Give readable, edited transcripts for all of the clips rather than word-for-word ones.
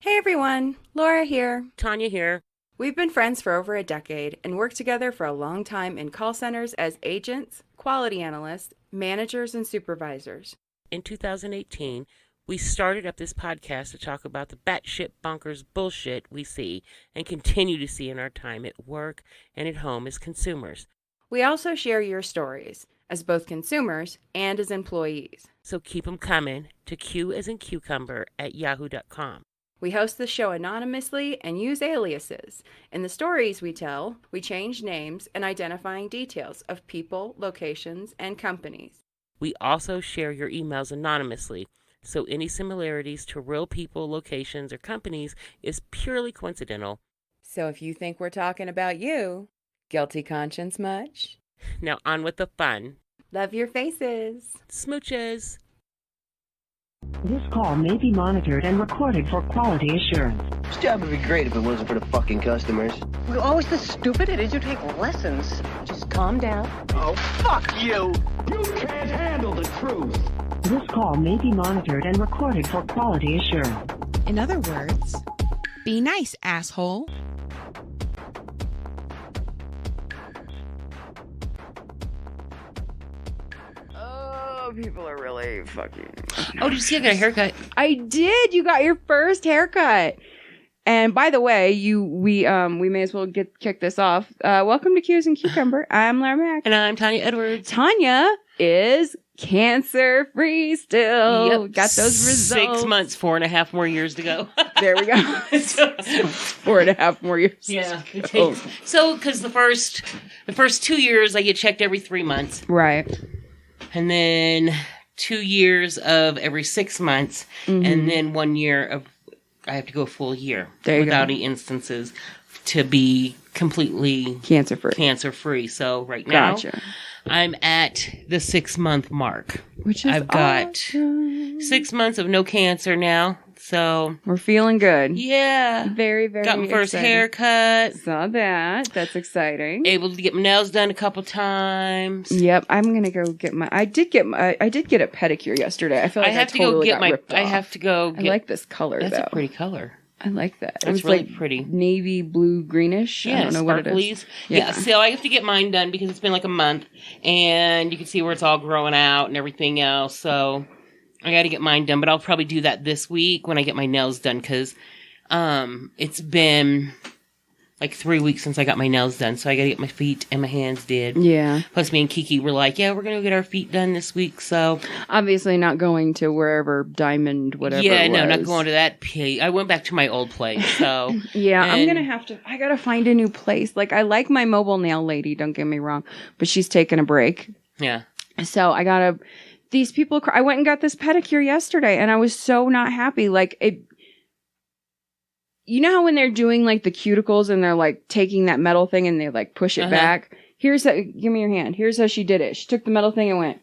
Hey everyone, Laura here. Tanya here. We've been friends for over a decade and worked together for a long time in call centers as agents, quality analysts, managers, and supervisors. In 2018, we started up this podcast to talk about the batshit bonkers bullshit we see and continue to see in our time at work and at home as consumers. We also share your stories as both consumers and as employees. So keep them coming to Q as in cucumber at yahoo.com. We host the show anonymously and use aliases. In the stories we tell, we change names and identifying details of people, locations, and companies. We also share your emails anonymously, so any similarities to real people, locations, or companies is purely coincidental. So if you think we're talking about you, guilty conscience much? Now on with the fun. Love your faces. Smooches. This call may be monitored and recorded for quality assurance. This job would be great if it wasn't for the fucking customers. We're always this stupid. It is you take lessons. Just calm down. Oh, fuck you! You can't handle the truth. This call may be monitored and recorded for quality assurance. In other words, be nice, asshole. People are really fucking... Oh, did you see I got a haircut? I did. You got your first haircut. And by the way, we may as well kick this off. Welcome to Q's and Cucumber. I'm Laura Mack. And I'm Tanya Edwards. Tanya is cancer-free still. Yep. Got those results. 6 months, 4.5 more years to go. There we go. 4.5 more years. Yeah. So, because the first 2 years, I get checked every 3 months. Right. And then 2 years of every 6 months. Mm-hmm. And then 1 year of, I have to go a full year. There you without go. any instances to be completely Cancer-free. So right now, Gotcha. I'm at the 6 month mark. Which is I've got awesome. 6 months of no cancer now. So We're feeling good. yeah. Very, very Got my first exciting. haircut. Saw that. That's exciting. Able to get my nails done a couple times. Yep, I'm gonna go get my. I did get a pedicure yesterday. I feel like I have to totally go get got my. ripped I off. have to go I get. like this color That's though. a pretty color. I like that. That's It's really like pretty. navy blue greenish. Yeah, I don't know what it is. sparklies. Yeah, so I have to get mine done because it's been like a month, and you can see where it's all growing out and everything else. So I got to get mine done, but I'll probably do that this week when I get my nails done because it's been like 3 weeks since I got my nails done, so I got to get my feet and my hands did. Yeah. Plus, me and Kiki were like, "Yeah, we're gonna get our feet done this week." So Obviously, not going to wherever Diamond whatever. yeah, it no, not was. going to that place. I went back to my old place. So Yeah, I'm and- gonna have to. I gotta find a new place. Like I like my mobile nail lady. Don't get me wrong, but she's taking a break. Yeah. So I gotta. These people. I went and got this pedicure yesterday, and I was so not happy. Like it. You know how when they're doing like the cuticles and they're like taking that metal thing and they like push it back. Here's how. Give me your hand. Here's how she did it. She took the metal thing and went.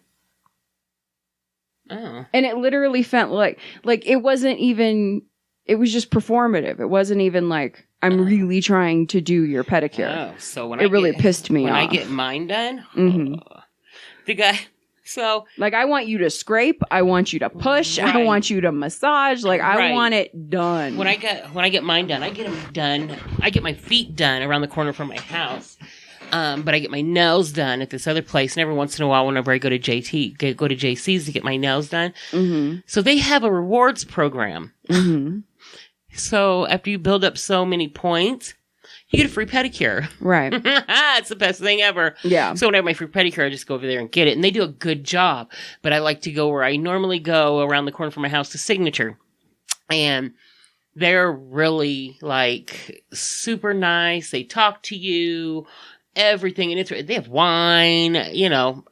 Oh. And it literally felt like it wasn't even. It was just performative. It wasn't even like I'm really trying to do your pedicure. Oh, so when It really pissed me when off. I get mine done, Mhm. the guy. So Like I want you to scrape. I want you to push. I Right. want you to massage. Like I Right. want it done. when I get mine done, I get them done. I get my feet done around the corner from my house, but I get my nails done at this other place. And every once in a while, whenever I go to go to JC's to get my nails done, so they have a rewards program. So after you build up so many points, you get a free pedicure. Right. It's the best thing ever. Yeah. So when I have my free pedicure, I just go over there and get it. And they do a good job. But I like to go where I normally go around the corner from my house to Signature. And they're really like super nice. They talk to you, everything. And they have wine,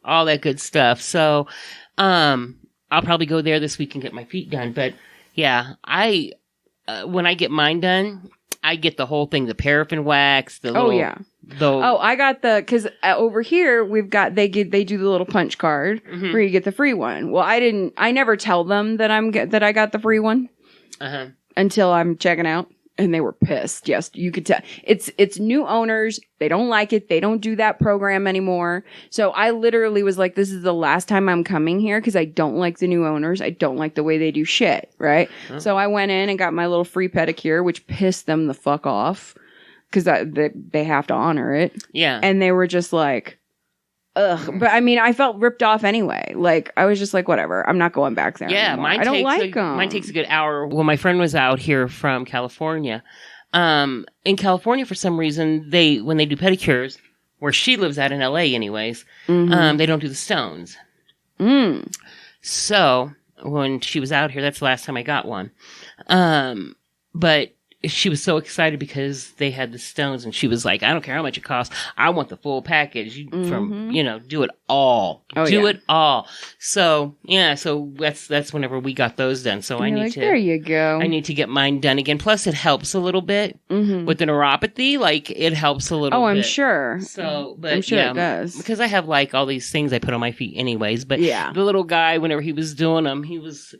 all that good stuff. So I'll probably go there this week and get my feet done. But yeah, when I get mine done, I get the whole thing, the paraffin wax, the little... Oh yeah. I got because over here we've got they do the little punch card where you get the free one. Well, I never tell them that I got the free one until I'm checking out. And they were pissed. Yes, you could tell. It's new owners. They don't like it. They don't do that program anymore. So I literally was like, this is the last time I'm coming here because I don't like the new owners. I don't like the way they do shit, right? Oh. So I went in and got my little free pedicure, which pissed them the fuck off because they have to honor it. Yeah. And they were just like, ugh. But I mean, I felt ripped off anyway. Like, I was just like, whatever. I'm not going back there anymore. I don't like them. Mine takes a good hour. Well, my friend was out here from California. In California, for some reason, when they do pedicures, where she lives at in LA anyways, they don't do the stones. Mm. So, when she was out here, that's the last time I got one. But she was so excited because they had the stones, and she was like, I don't care how much it costs. I want the full package from, do it all. It all. So, yeah, so that's whenever we got those done. So I need to. There you go. I need to get mine done again. Plus, it helps a little bit with the neuropathy. Like, it helps a little bit. Oh, I'm sure. So, but I'm sure it does. Because I have, like, all these things I put on my feet anyways. But the little guy, whenever he was doing them, he was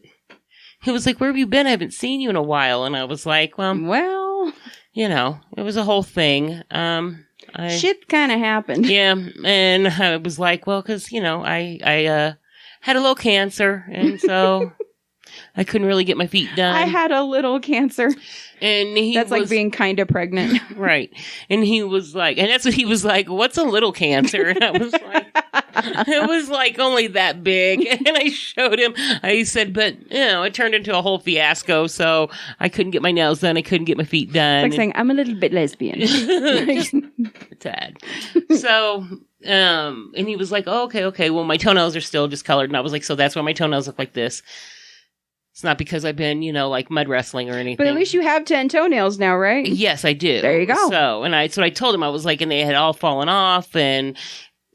like, where have you been? I haven't seen you in a while. And I was like, well, it was a whole thing. Shit kind of happened. Yeah. And I was like, well, because, I had a little cancer. And so I couldn't really get my feet done. I had a little cancer. And that's like being kind of pregnant. Right. And he was like, and that's what he was like, what's a little cancer? And I was like, it was like only that big. And I showed him, I said, but it turned into a whole fiasco. So I couldn't get my nails done. I couldn't get my feet done. It's like saying, I'm a little bit lesbian. Just a tad. So, and he was like, oh, okay. Well, my toenails are still discolored. And I was like, so that's why my toenails look like this. It's not because I've been, like mud wrestling or anything. But at least you have 10 toenails now, right? Yes, I do. There you go. So I told him, I was like, and they had all fallen off and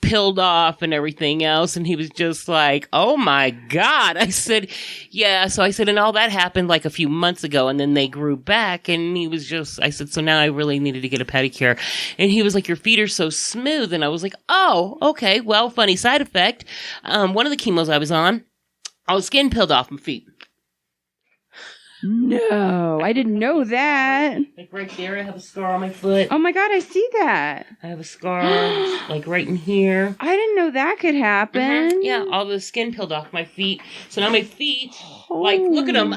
peeled off and everything else. And he was just like, oh my God. I said, yeah. So I said, and all that happened like a few months ago. And then they grew back. And he was just, I said, so now I really needed to get a pedicure. And he was like, your feet are so smooth. And I was like, oh, okay. Well, funny side effect. One of the chemos I was on, all the skin peeled off my feet. No, I didn't know that. Like right there, I have a scar on my foot. Oh my God, I see that. I have a scar like right in here. I didn't know that could happen. Mm-hmm. Yeah, all the skin peeled off my feet. So now my feet, like, look at them.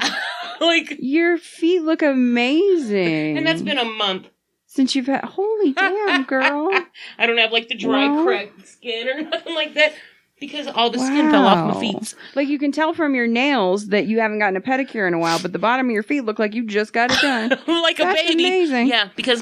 Like, your feet look amazing. And that's been a month. Since you've had, holy damn, girl. I don't have like the dry, cracked skin or nothing like that. Because all the skin fell off my feet. Like, you can tell from your nails that you haven't gotten a pedicure in a while, but the bottom of your feet look like you just got it done. Like That's a baby. Amazing. Yeah, because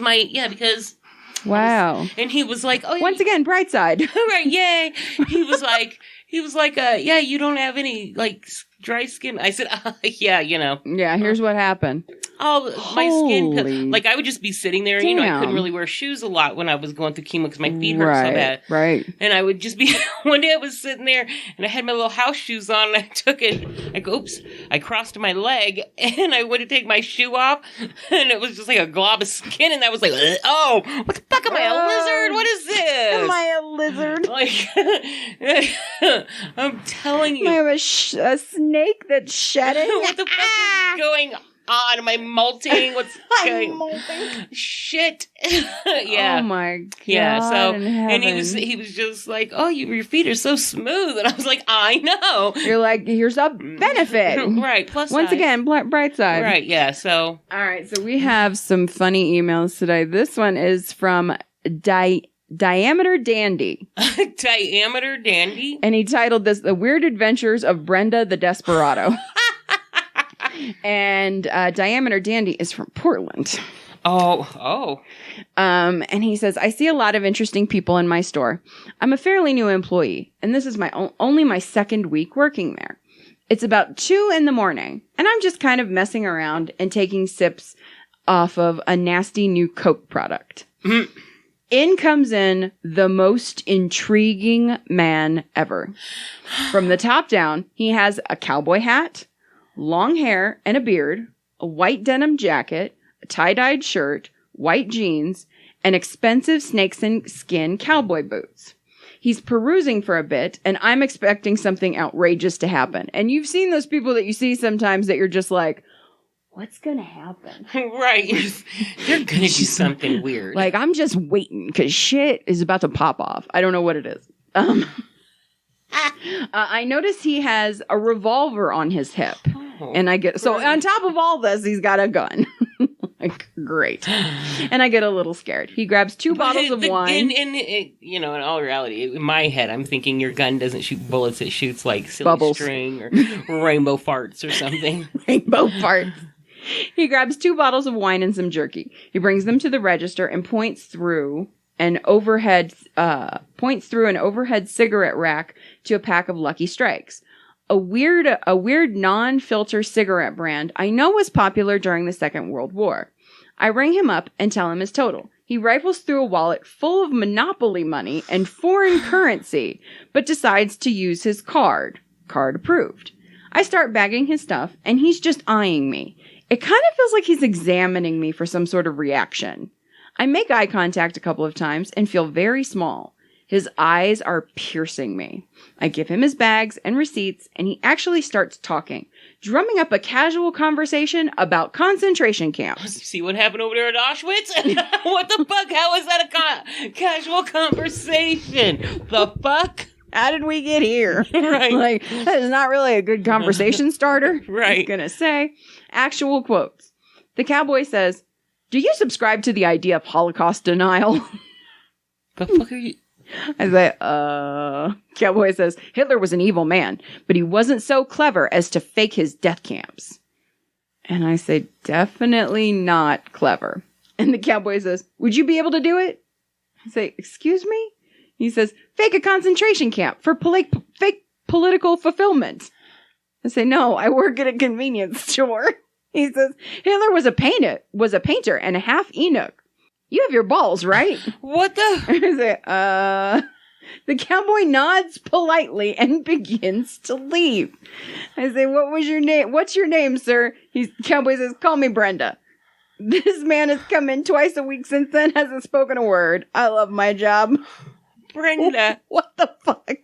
wow. And he was like, oh, once again, bright side. Right, yay. He was like, yeah, you don't have any, like, dry skin. I said, yeah, Yeah, here's what happened. Oh, my skin, like, I would just be sitting there, and, I couldn't really wear shoes a lot when I was going through chemo because my feet hurt so bad. Right. And I would just be, one day I was sitting there, and I had my little house shoes on, and I took it, I crossed my leg, and I went to take my shoe off, and it was just like a glob of skin, and I was like, oh, what the fuck, am I, a lizard? What is this? Am I a lizard? Like, I'm telling you. Am I a snake that's shedding? What the fuck is going on? Am I molting? What's going on? Shit. Yeah. Oh my God. Yeah. So, and he was just like, oh, your feet are so smooth. And I was like, I know. You're like, here's a benefit. Right. Plus once side. again, bright side. Right. Yeah. So. All right. So we have some funny emails today. This one is from Diameter Dandy. Diameter Dandy? And he titled this, The Weird Adventures of Brenda the Desperado. And Diameter Dandy is from Portland. Oh. And he says, I see a lot of interesting people in my store. I'm a fairly new employee, and this is only my second week working there. It's about 2 a.m, and I'm just kind of messing around and taking sips off of a nasty new Coke product. In comes in the most intriguing man ever. From the top down, he has a cowboy hat, long hair and a beard, a white denim jacket, a tie-dyed shirt, white jeans, and expensive snakeskin cowboy boots. He's perusing for a bit, and I'm expecting something outrageous to happen. And you've seen those people that you see sometimes that you're just like, what's going to happen? Right. They're going to do something weird. Like, I'm just waiting because shit is about to pop off. I don't know what it is. I notice he has a revolver on his hip. And I get, so on top of all this, he's got a gun. Like, great. And I get a little scared. He grabs 2 bottles of wine. In all reality, in my head, I'm thinking your gun doesn't shoot bullets. It shoots like silly Bubbles. string or rainbow farts or something. Rainbow farts. He grabs 2 bottles of wine and some jerky. He brings them to the register and points through an overhead cigarette rack to a pack of Lucky Strikes. A weird non-filter cigarette brand I know was popular during the Second World War. I ring him up and tell him his total. He rifles through a wallet full of Monopoly money and foreign currency, but decides to use his card. Card approved. I start bagging his stuff, and he's just eyeing me. It kind of feels like he's examining me for some sort of reaction. I make eye contact a couple of times and feel very small. His eyes are piercing me. I give him his bags and receipts, and he actually starts talking, drumming up a casual conversation about concentration camps. See what happened over there at Auschwitz? What the fuck? How is that a casual conversation? The fuck? How did we get here? Right. Like, that is not really a good conversation starter. Right. I'm gonna say. Actual quotes. The cowboy says, "Do you subscribe to the idea of Holocaust denial?" The fuck are you? I say, Cowboy says, "Hitler was an evil man, but he wasn't so clever as to fake his death camps." And I say, "Definitely not clever." And the cowboy says, "Would you be able to do it?" I say, "Excuse me?" He says, "Fake a concentration camp for fake political fulfillment." I say, "No, I work at a convenience store." He says, "Hitler was a painter and a half eunuch. You have your balls, right?" What the? I say, The cowboy nods politely and begins to leave. I say, "What was your name? What's your name, sir?" Cowboy says, "Call me Brenda. This man has come in twice a week since then, hasn't spoken a word. I love my job." Brenda. What the fuck?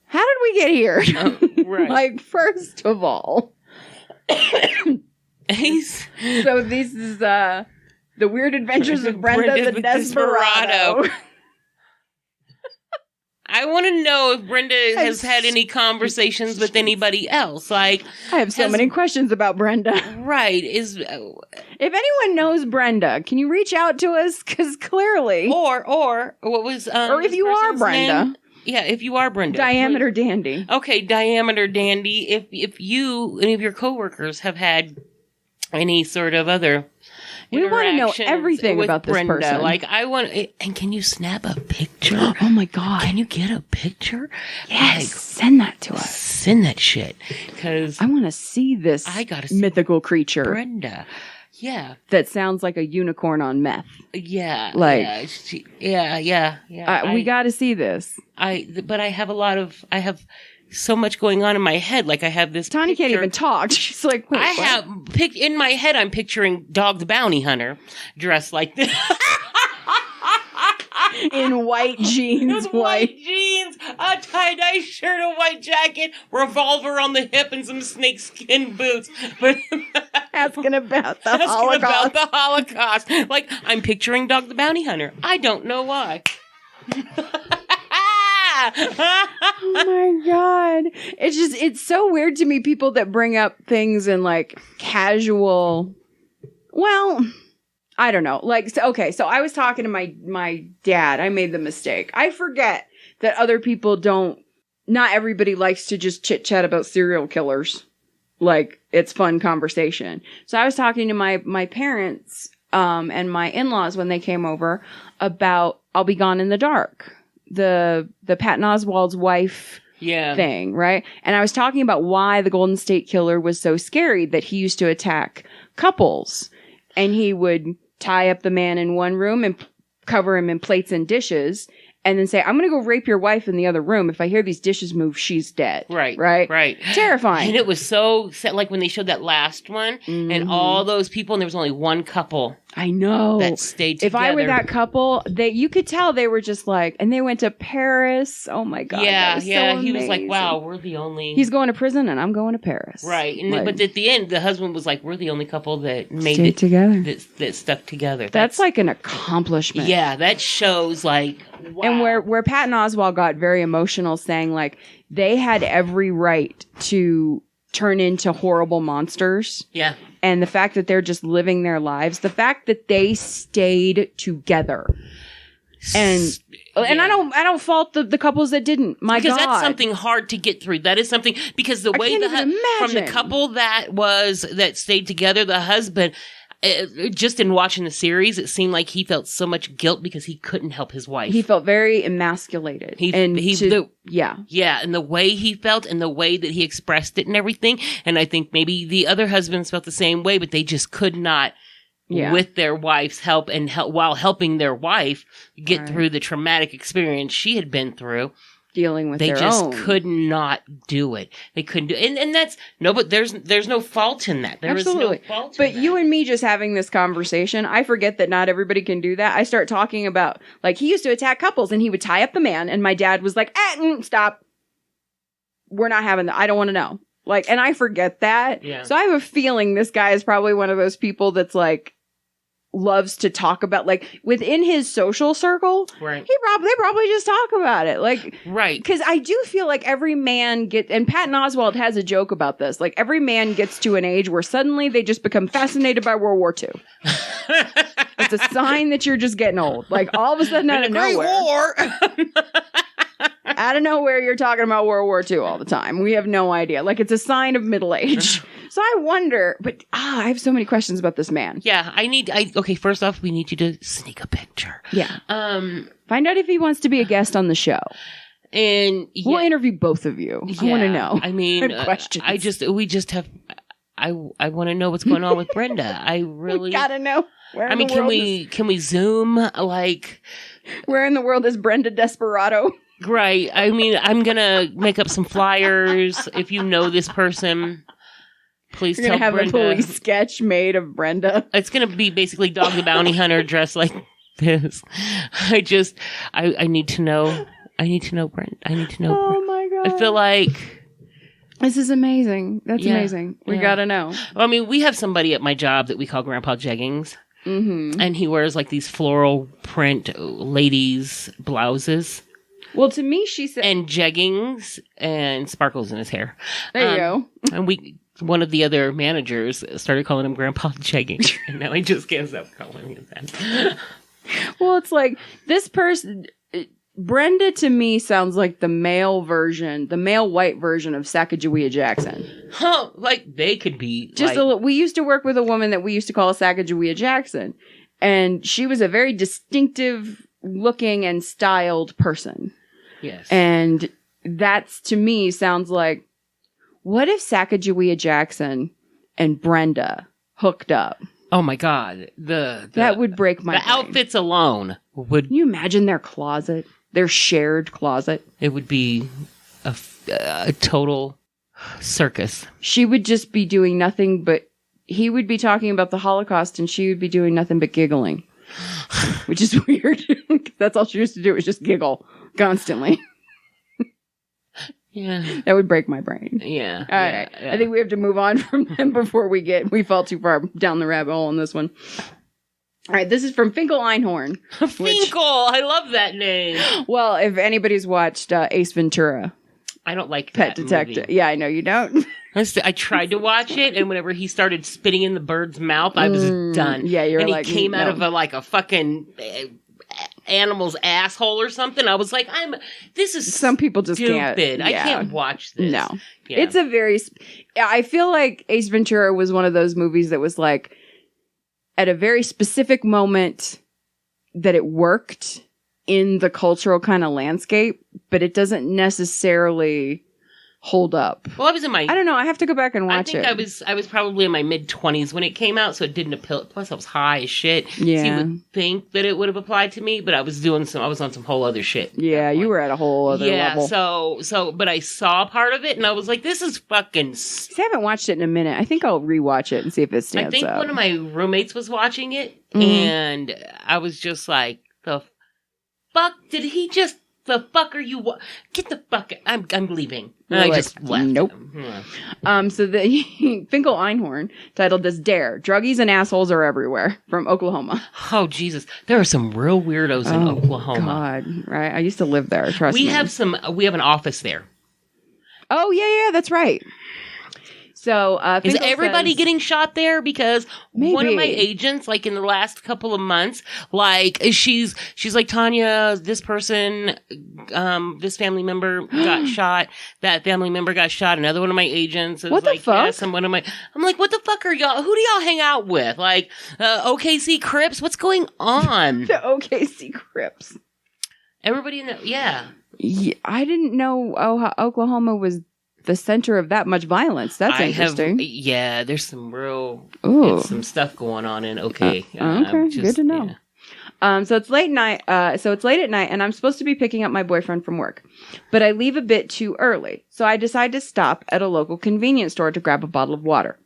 How did we get here? Right. Like, first of all, so this is the Weird Adventures of Brenda the Desperado. I want to know if Brenda has had any conversations with anybody else. Like, I have so many questions about Brenda. Right. If anyone knows Brenda, can you reach out to us? Because clearly. Or what was... or if you are Brenda. Name? Yeah, if you are Brenda. Diameter Dandy. Okay, Diameter Dandy. If you, any of your coworkers have had any sort of other... We want to know everything about this Brenda. person. Like, I want... And can you snap a picture? Oh my God. Can you get a picture? Yes. Like, send that to us. Send that shit. Because... I want to see this mythical creature. Brenda. Yeah. That sounds like a unicorn on meth. Yeah. Like... Yeah. We got to see this. But I have so much going on in my head. Like, I have this Tanya picture. can't even talk. She's like, wait, in my head, I'm picturing Dog the Bounty Hunter dressed like this. In white jeans. White jeans, a tie-dye shirt, a white jacket, revolver on the hip, and some snakeskin boots. But asking about the Holocaust. Like, I'm picturing Dog the Bounty Hunter. I don't know why. Oh my God. It's so weird to me, people that bring up things in like casual, well, I don't know. Like, so I was talking to my dad. I made the mistake. I forget that other people not everybody likes to just chit chat about serial killers. Like, it's fun conversation. So I was talking to my parents, and my in-laws when they came over about I'll Be Gone in the Dark. The Patton Oswalt's wife thing, right? And I was talking about why the Golden State Killer was so scary, that he used to attack couples, and he would tie up the man in one room and cover him in plates and dishes, and then say, "I'm going to go rape your wife in the other room. If I hear these dishes move, she's dead." Right. Terrifying. And it was so sad, like when they showed that last one, and all those people, and there was only one couple I know. that stayed together. If I were that couple, you could tell they were just like, and they went to Paris. Oh my God. Yeah, that was yeah. so He was like, amazing. wow, we're the only. He's going to prison and I'm going to Paris. Right. And Like, but at the end, the husband was like, we're the only couple that made stayed it together. that stuck together. That's like an accomplishment. Yeah, that shows like, wow. And where Patton Oswalt got very emotional saying like they had every right to turn into horrible monsters. Yeah. And the fact that they're just living their lives, the fact that they stayed together. And I don't fault the couples that didn't. My because God. that's something hard to get through. That is something because the way can't even from the imagine. couple that stayed together, the husband, just in watching the series, it seemed like he felt so much guilt because he couldn't help his wife. He felt very emasculated. Yeah, and the way he felt and the way that he expressed it and everything. And I think maybe the other husbands felt the same way, but they just could not, with their wife's help and while helping their wife get through the traumatic experience she had been through. Dealing with they their just own. could not do it. They couldn't do it. And that's but there's no fault in that. There Absolutely. is no fault But in that. you and me just having this conversation, I forget that not everybody can do that. I start talking about, like, he used to attack couples and he would tie up the man and my dad was like, stop. We're not having that. I don't want to know. Like, and I forget that. Yeah. So I have a feeling this guy is probably one of those people that's like, loves to talk about, like, within his social circle. Right. They probably just talk about it. Like, right. Because I do feel like every man and Patton Oswalt has a joke about this. Like, every man gets to an age where suddenly they just become fascinated by World War II. It's a sign that you're just getting old. Like, all of a sudden, out of nowhere. Out of nowhere, you're talking about World War II all the time. We have no idea. Like, it's a sign of middle age. So I wonder, but I have so many questions about this man. Yeah, okay, first off, we need you to sneak a picture. Yeah. Find out if he wants to be a guest on the show. And we'll interview both of you. I want to know. I mean, I have questions. I want to know what's going on with Brenda. I really we gotta know. Can we Zoom? Like, where in the world is Brenda Desperado? Right. I mean, I'm gonna make up some flyers. If you know this person, please You're tell gonna have Brenda. a police sketch made of Brenda. It's gonna be basically Dog the Bounty Hunter dressed like this. I need to know. I need to know Brenda. I need to know. Oh my God. I feel like this is amazing. That's amazing. We gotta know. Well, I mean, we have somebody at my job that we call Grandpa Jeggings. Mm-hmm. And he wears like these floral print ladies' blouses. Well, to me, she said... And jeggings and sparkles in his hair. There you go. And one of the other managers started calling him Grandpa Jeggings. And now he just can't stop calling him that. Well, it's like this person... Brenda, to me, sounds like the male white version of Sacagawea Jackson. Huh, like they could be. We used to work with a woman that we used to call Sacagawea Jackson. And she was a very distinctive looking and styled person. Yes. And that's, to me, sounds like, what if Sacagawea Jackson and Brenda hooked up? Oh my God. That would break my brain. Outfits alone would... Can you imagine their closet? Their shared closet? It would be a total circus. She would just be doing nothing but... He would be talking about the Holocaust and she would be doing nothing but giggling. Which is weird. That's all she used to do was just giggle constantly. Yeah. That would break my brain. Yeah. All right. I think we have to move on from them before we fell too far down the rabbit hole on this one. All right. This is from Finkel Einhorn. Finkel! I love that name. Well, if anybody's watched Ace Ventura. I don't like Pet that Detective. movie. Yeah, I know you don't. I tried to watch it, and whenever he started spitting in the bird's mouth, I was done. Yeah, you're and like... he came out of a fucking... animal's asshole or something. I was like, this is some people just stupid. can't. Yeah. I can't watch this. No. Yeah. It's a very, I feel like Ace Ventura was one of those movies that was like at a very specific moment that it worked in the cultural kind of landscape, but it doesn't necessarily hold up. Well, I was in my... I don't know. I have to go back and watch it. I was probably in my mid-20s when it came out, so it didn't appeal. Plus, I was high as shit. Yeah. So you would think that it would have applied to me, but I was on some whole other shit. Yeah, you were at a whole other level. But I saw part of it, and I was like, this is fucking... See, I haven't watched it in a minute. I think I'll rewatch it and see if it stands I think up. one of my roommates was watching it, and I was just like, the fuck did he just... The fuck are you? Get the fuck! I'm leaving. And I just left. Nope. So the Finkel Einhorn titled this "Dare: Druggies and Assholes Are Everywhere" from Oklahoma. Oh Jesus, there are some real weirdos in Oklahoma. God, right? I used to live there. Trust me. We have an office there. Oh yeah, that's right. So is everybody getting shot there? Because one of my Maybe. agents, like in the last couple of months, like she's like, Tanya, this person, this family member got shot. That family member got shot. Another one of my agents is What the like, fuck? yes, and one of my, I'm like, what the fuck are y'all? Who do y'all hang out with? Like OKC Crips? What's going on? the OKC Crips. Everybody in the Yeah, I didn't know Oklahoma was the center of that much violence. That's interesting. There's some real, Ooh. some stuff going on in okay. Okay, good to know. Yeah. So it's late night. So it's late at night, and I'm supposed to be picking up my boyfriend from work, but I leave a bit too early. So I decide to stop at a local convenience store to grab a bottle of water.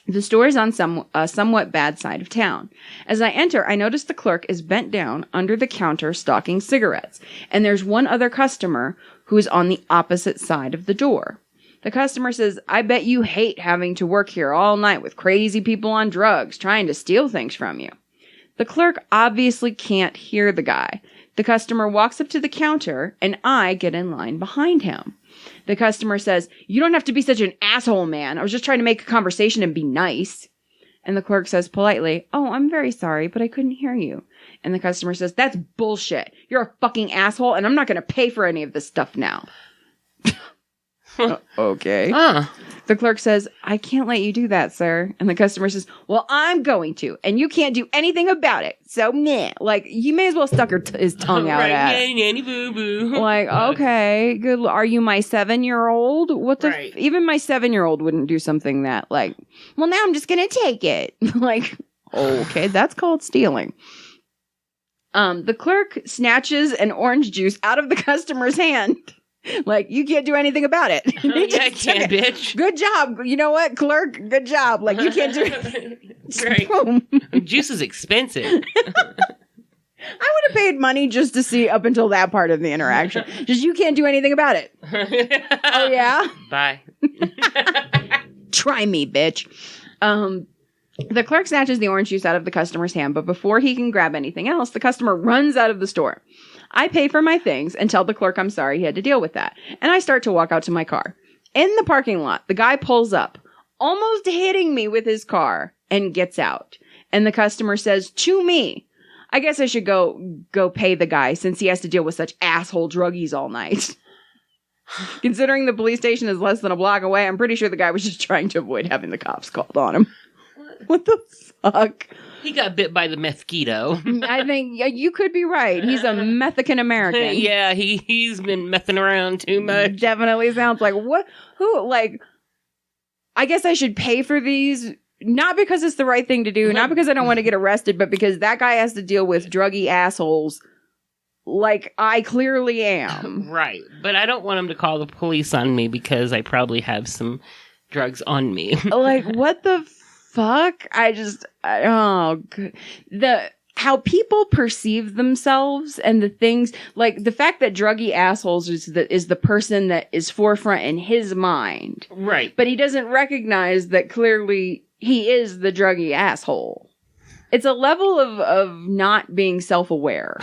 The store is on a somewhat bad side of town. As I enter, I notice the clerk is bent down under the counter stocking cigarettes, and there's one other customer who is on the opposite side of the door. The customer says, "I bet you hate having to work here all night with crazy people on drugs trying to steal things from you." The clerk obviously can't hear the guy. The customer walks up to the counter, and I get in line behind him. The customer says, "You don't have to be such an asshole, man. I was just trying to make a conversation and be nice." And the clerk says politely, "Oh, I'm very sorry, but I couldn't hear you." And the customer says, "That's bullshit. You're a fucking asshole, and I'm not going to pay for any of this stuff now." Okay. The clerk says, "I can't let you do that, sir." And the customer says, "Well, I'm going to, and you can't do anything about it. So, meh." Like, you may as well stuck his tongue out at. Nanny boo boo. Like, okay, good. Are you my 7-year-old? What the? Right. Even my 7-year-old wouldn't do something that, like, well, now I'm just going to take it. Like, okay, that's called stealing. The clerk snatches an orange juice out of the customer's hand. Like, you can't do anything about it. Yeah, I can, bitch. Good job. You know what, clerk? Good job. Like, you can't do it. Right. Boom. Juice is expensive. I would have paid money just to see up until that part of the interaction. Just, you can't do anything about it. Oh, yeah? Bye. Try me, bitch. The clerk snatches the orange juice out of the customer's hand, but before he can grab anything else, the customer runs out of the store. I pay for my things and tell the clerk I'm sorry he had to deal with that, and I start to walk out to my car. In the parking lot, the guy pulls up, almost hitting me with his car, and gets out. And the customer says to me, "I guess I should go pay the guy since he has to deal with such asshole druggies all night." Considering the police station is less than a block away, I'm pretty sure the guy was just trying to avoid having the cops called on him. What the fuck? He got bit by the mosquito. I think you could be right. He's a Mexican American. Yeah, he's been messing around too much. Definitely sounds like like, I guess I should pay for these, not because it's the right thing to do, not because I don't want to get arrested, but because that guy has to deal with druggy assholes like I clearly am. Right. But I don't want him to call the police on me because I probably have some drugs on me. Like, what the fuck? How people perceive themselves and the things, like the fact that druggy assholes is the person that is forefront in his mind. Right. But he doesn't recognize that clearly he is the druggy asshole. It's a level of not being self-aware.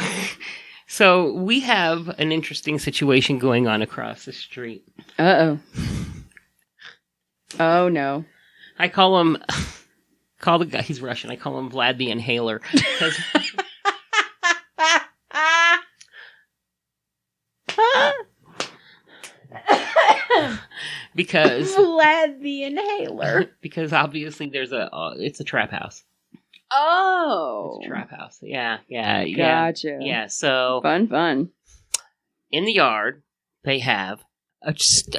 So we have an interesting situation going on across the street. Uh-oh. Oh, no. I call the guy, he's Russian, I call him Vlad the Inhaler. Because Vlad the Inhaler. Because obviously it's a trap house. Oh. It's a trap house. Yeah. Gotcha. Yeah, so Fun. in the yard, they have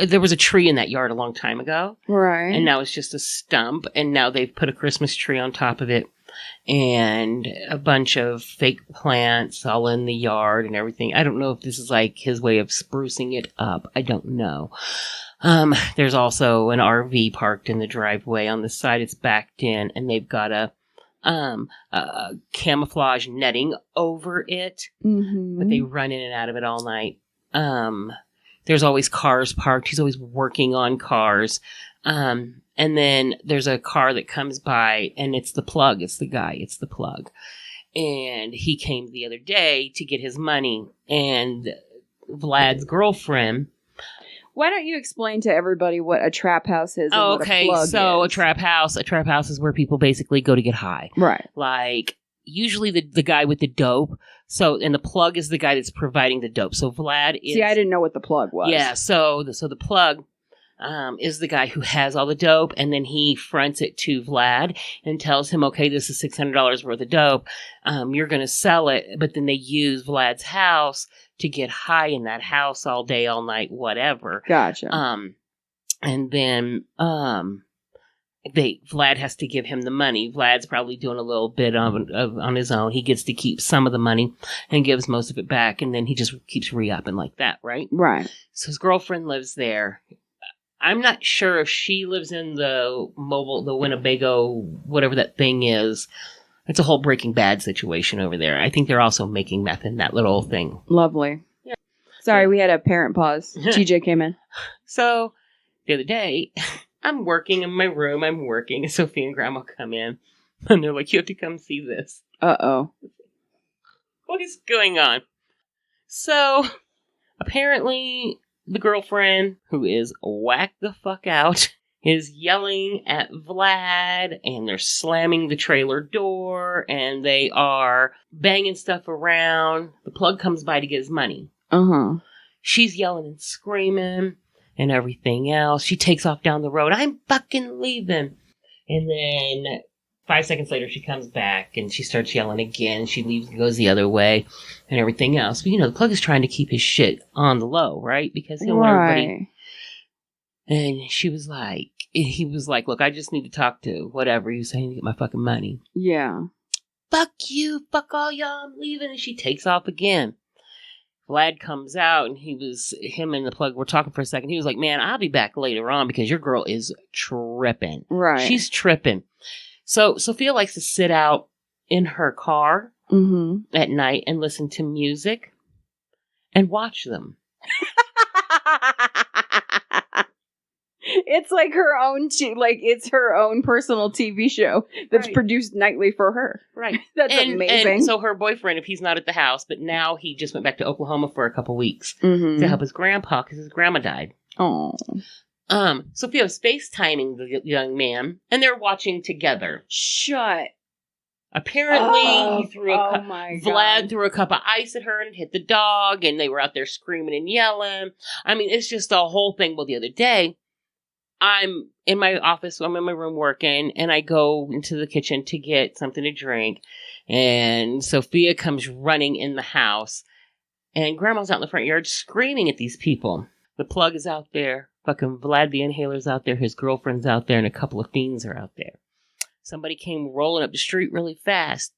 there was a tree in that yard a long time ago. Right. And now it's just a stump. And now they've put a Christmas tree on top of it. And a bunch of fake plants all in the yard and everything. I don't know if this is like his way of sprucing it up. I don't know. There's also an RV parked in the driveway on the side. It's backed in, and they've got a camouflage netting over it. Mm-hmm. But they run in and out of it all night. There's always cars parked. He's always working on cars. And then there's a car that comes by, and it's the plug. It's the guy. It's the plug. And he came the other day to get his money. And Vlad's girlfriend. Why don't you explain to everybody what a trap house is? And Oh, what okay, a plug so is? a trap house is where people basically go to get high. Right. Like, usually the guy with the dope. So, and the plug is the guy that's providing the dope. So Vlad is... See, I didn't know what the plug was. Yeah, so the plug is the guy who has all the dope, and then he fronts it to Vlad and tells him, okay, this is $600 worth of dope. You're going to sell it, but then they use Vlad's house to get high in that house all day, all night, whatever. Gotcha. And then Vlad has to give him the money. Vlad's probably doing a little bit on his own. He gets to keep some of the money and gives most of it back, and then he just keeps re-upping like that, right? Right. So his girlfriend lives there. I'm not sure if she lives in the Winnebago, whatever that thing is. It's a whole Breaking Bad situation over there. I think they're also making meth in that little thing. Lovely. Yeah. Sorry, we had a parent pause. TJ came in. So the other day, I'm working in my room. I'm working. Sophie and Grandma come in. And they're like, you have to come see this. Uh-oh. What is going on? So apparently the girlfriend, who is whacked the fuck out, is yelling at Vlad, and they're slamming the trailer door, and they are banging stuff around. The plug comes by to get his money. Uh-huh. She's yelling and screaming and everything else. She takes off down the road. I'm fucking leaving. And then 5 seconds later, she comes back, and she starts yelling again. She leaves and goes the other way and everything else. But, the plug is trying to keep his shit on the low, right? Because he don't want everybody... And he was like, look, I just need to talk to whatever you say to get my fucking money. Yeah. Fuck you, fuck all y'all, I'm leaving. And she takes off again. Vlad comes out, and him and the plug were talking for a second. He was like, man, I'll be back later on because your girl is tripping. Right. She's tripping. So Sophia likes to sit out in her car at night and listen to music and watch them. It's like her own, it's her own personal TV show that's produced nightly for her. Right. That's amazing. And so her boyfriend, if he's not at the house, but now he just went back to Oklahoma for a couple weeks Mm-hmm. to help his grandpa because his grandma died. Oh. Sophia was FaceTiming the young man, and they're watching together. Shut. Apparently, he threw Vlad threw a cup of ice at her and hit the dog, and they were out there screaming and yelling. I mean, it's just a whole thing. Well, the other day, I'm in my office, I'm in my room working, and I go into the kitchen to get something to drink, and Sophia comes running in the house, and Grandma's out in the front yard screaming at these people. The plug is out there, fucking Vlad the Inhaler's out there, his girlfriend's out there, and a couple of fiends are out there. Somebody came rolling up the street really fast,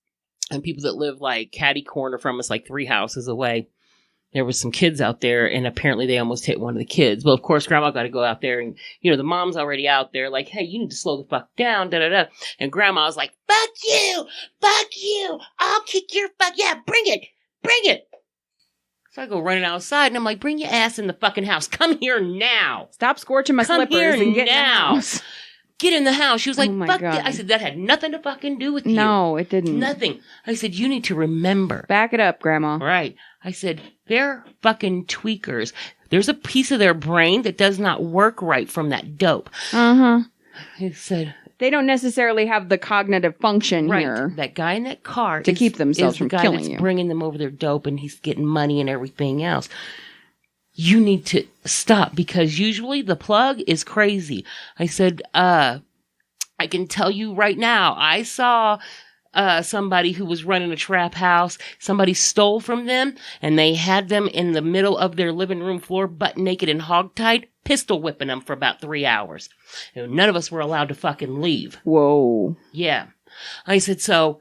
and people that live like catty corner from us, like 3 houses away, there was some kids out there, and apparently they almost hit one of the kids. Well, of course, Grandma got to go out there, and, the mom's already out there, like, hey, you need to slow the fuck down, da-da-da. And Grandma's like, fuck you, I'll kick your fuck, yeah, bring it. So I go running outside, and I'm like, bring your ass in the fucking house. Come here now. Stop scorching my Come slippers here and get now. in the house. Get in the house. She was like, Oh my fuck God. that. I said, that had nothing to fucking do with you. No, it didn't. Nothing. I said, you need to remember. Back it up, Grandma. Right. I said, they're fucking tweakers. There's a piece of their brain that does not work right from that dope. Uh-huh. I said... They don't necessarily have the cognitive function right. here. That guy in that car to keep themselves is from the guy killing that's you. bringing them over their dope, and he's getting money and everything else. You need to stop, because usually the plug is crazy. I said, I can tell you right now, I saw somebody who was running a trap house. Somebody stole from them, and they had them in the middle of their living room floor, butt naked and hogtied, pistol whipping them for about 3 hours. And none of us were allowed to fucking leave. Whoa. Yeah. I said, so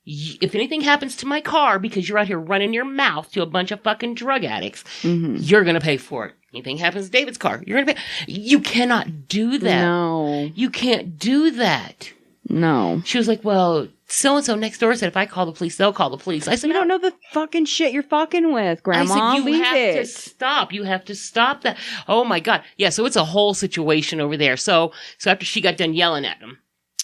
if anything happens to my car because you're out here running your mouth to a bunch of fucking drug addicts, you're going to pay for it. Anything happens to David's car, you're going to pay. You cannot do that. No. You can't do that. No. She was like, well, so-and-so next door said if I call the police, they'll call the police. I said, You don't know the fucking shit you're fucking with, Grandma. I said, Leave have it. to stop. You have to stop that. Oh, my God. Yeah, so it's a whole situation over there. So after she got done yelling at him,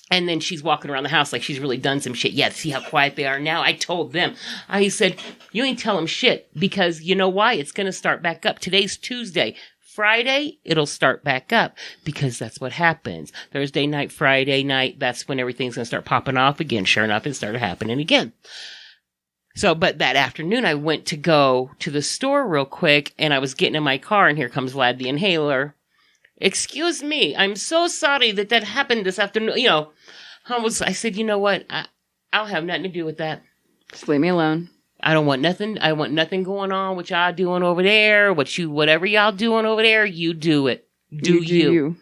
and then she's walking around the house like she's really done some shit. Yeah, see how quiet they are now? I told them. I said, you ain't tell them shit because you know why? It's going to start back up. Today's Tuesday. Friday, it'll start back up because that's what happens. Thursday night, Friday night, that's when everything's going to start popping off again. Sure enough, it started happening again. So, but that afternoon, I went to go to the store real quick, and I was getting in my car, and here comes Vlad the Inhaler. Excuse me, I'm so sorry that happened this afternoon. You know, I said, you know what? I'll have nothing to do with that. Just leave me alone. I don't want nothing. I want nothing going on. What y'all doing over there? Whatever y'all doing over there, you do it. Do you.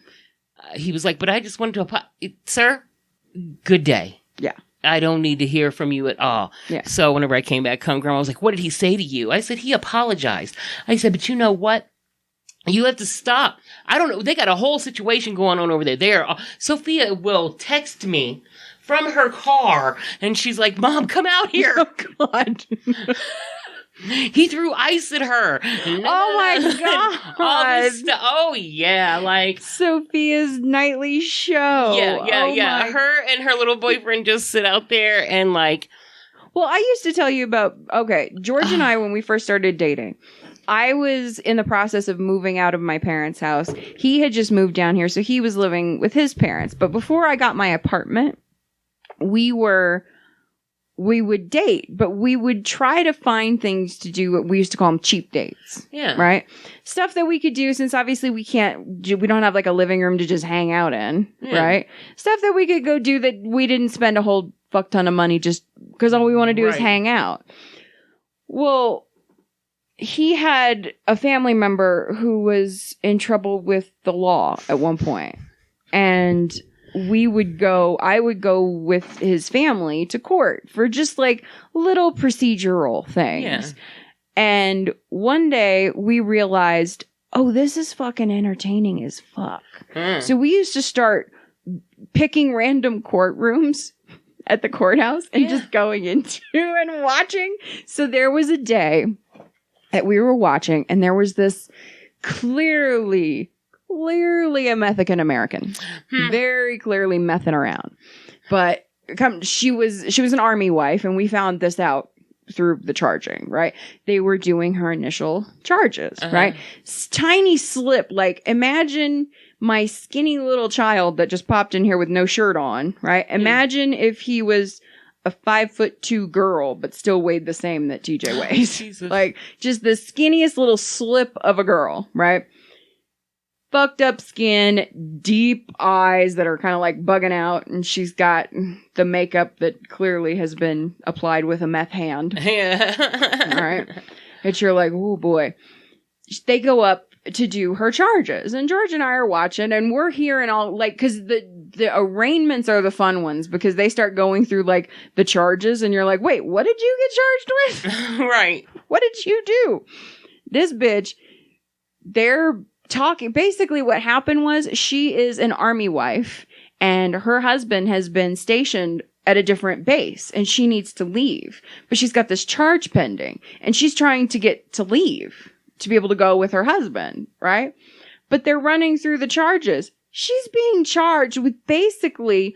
He was like, but I just wanted to, sir, good day. Yeah. I don't need to hear from you at all. Yeah. So whenever I came back home, Grandma was like, what did he say to you? I said, he apologized. I said, but you know what? You have to stop. I don't know. They got a whole situation going on over there. Sophia will text me from her car, and she's like, Mom, come out here. Oh, God. He threw ice at her. Oh, my God. All this stuff. Oh, yeah. Like Sophia's nightly show. Yeah. Her and her little boyfriend just sit out there and like. Well, I used to tell you about, George and I, when we first started dating, I was in the process of moving out of my parents' house. He had just moved down here, so he was living with his parents. But before I got my apartment, we would date, but we would try to find things to do. What we used to call them cheap dates. Yeah. Right. Stuff that we could do since obviously we don't have like a living room to just hang out in. Yeah. Right. Stuff that we could go do that we didn't spend a whole fuck ton of money just because all we want to do is hang out. Well, he had a family member who was in trouble with the law at one point, and I would go with his family to court for just like little procedural things. Yeah. And one day we realized, oh, this is fucking entertaining as fuck. So we used to start picking random courtrooms at the courthouse and just going into and watching. So there was a day that we were watching, and there was this clearly a Mexican American, very clearly messing around. But she was an army wife, and we found this out through the charging. Right, they were doing her initial charges. Right, tiny slip. Like imagine my skinny little child that just popped in here with no shirt on. Right, imagine if he was a 5'2" girl, but still weighed the same that TJ weighs. Jesus. Like just the skinniest little slip of a girl. Right. Fucked up skin, deep eyes that are kind of like bugging out, and she's got the makeup that clearly has been applied with a meth hand. Yeah. All right. And you're like, oh boy. They go up to do her charges, and George and I are watching, and we're hearing all like, because the arraignments are the fun ones because they start going through like the charges, and you're like, wait, what did you get charged with? Right. What did you do? This bitch, they're talking. Basically what happened was she is an army wife and her husband has been stationed at a different base and she needs to leave, but she's got this charge pending and she's trying to get to leave to be able to go with her husband. Right. But they're running through the charges. She's being charged with basically